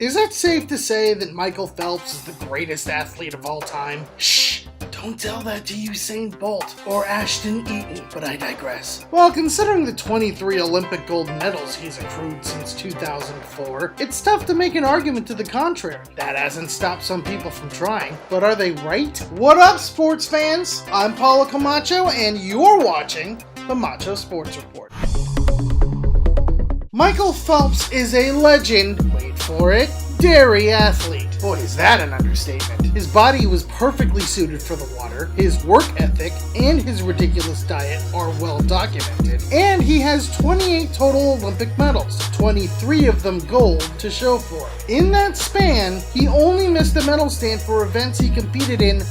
Is it safe to say that Michael Phelps is the greatest athlete of all time? Shh! Don't tell that to Usain Bolt or Ashton Eaton, but I digress. Well, considering the 23 Olympic gold medals he's accrued since 2004, it's tough to make an argument to the contrary. That hasn't stopped some people from trying, but are they right? What up, sports fans? I'm Paulo Camacho, and you're watching the Macho Sports Report. Michael Phelps is a legend, wait for it, dairy athlete. Boy, is that an understatement. His body was perfectly suited for the water, his work ethic and his ridiculous diet are well documented, and he has 28 total Olympic medals, 23 of them gold to show for it. In that span, he only missed the medal stand for events he competed in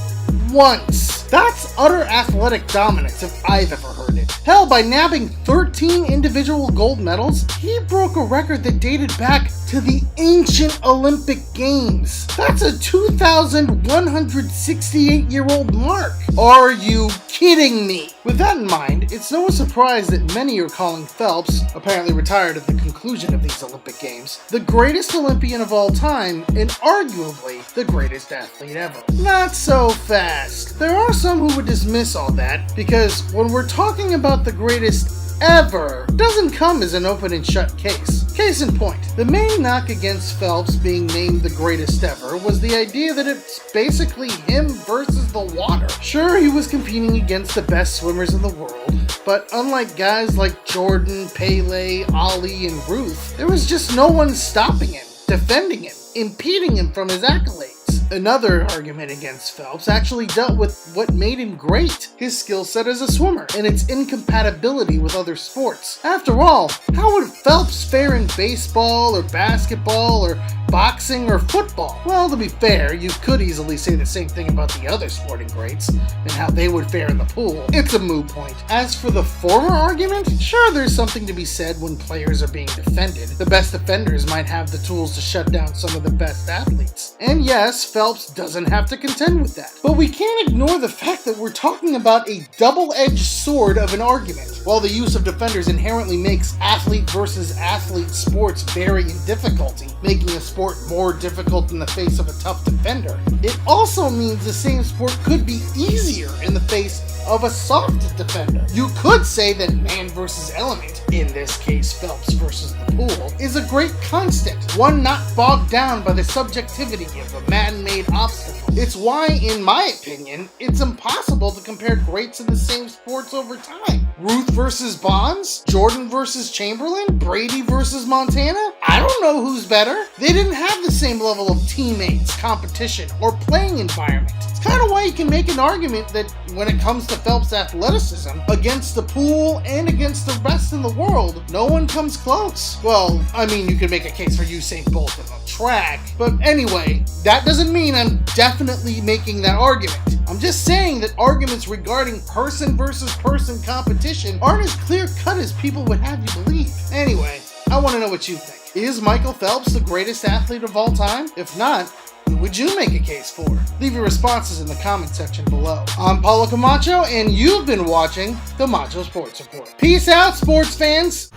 once. That's utter athletic dominance if I've ever heard it. Hell, by nabbing 13 individual gold medals, he broke a record that dated back to the ancient Olympic Games. That's a 2,168-year-old mark. Are you kidding me? With that in mind, it's no surprise that many are calling Phelps, apparently retired at the conclusion of these Olympic Games, the greatest Olympian of all time and arguably the greatest athlete ever. Not so fast. There are some who would dismiss all that because when we're talking about the greatest ever, it doesn't come as an open and shut case. Case in point, the main knock against Phelps being named the greatest ever was the idea that it's basically him versus the water. Sure, he was competing against the best swimmers in the world, but unlike guys like Jordan, Pele, Ali, and Ruth, there was just no one stopping him, defending him, impeding him from his accolades. Another argument against Phelps actually dealt with what made him great, his skill set as a swimmer, and its incompatibility with other sports. After all, how would Phelps fare in baseball or basketball or boxing or football? Well, to be fair, you could easily say the same thing about the other sporting greats and how they would fare in the pool. It's a moot point. As for the former argument, sure, there's something to be said when players are being defended. The best defenders might have the tools to shut down some of the best athletes. And yes, Phelps doesn't have to contend with that. But we can't ignore the fact that we're talking about a double-edged sword of an argument. While the use of defenders inherently makes athlete versus athlete sports vary in difficulty, making a sport more difficult in the face of a tough defender, it also means the same sport could be easier in the face of a soft defender. You could say that man versus element, in this case Phelps versus the pool, is a great constant, one not bogged down by the subjectivity of a man-made obstacle. It's why, in my opinion, it's impossible to compare greats in the same sports over time. Ruth versus Bonds? Jordan versus Chamberlain? Brady versus Montana? I don't know who's better. They didn't have the same level of teammates, competition, or playing environment. It's kind of why you can make an argument that when it comes to Phelps' athleticism, against the pool and against the rest of the world, no one comes close. Well, I mean, you could make a case for Usain Bolt in the track, but anyway, that doesn't mean I'm definitely making that argument. I'm just saying that arguments regarding person versus person competition aren't as clear-cut as people would have you believe. Anyway, I want to know what you think. Is Michael Phelps the greatest athlete of all time? If not, who would you make a case for? Leave your responses in the comment section below. I'm Paulo Camacho, and you've been watching the Macho Sports Report. Peace out, sports fans!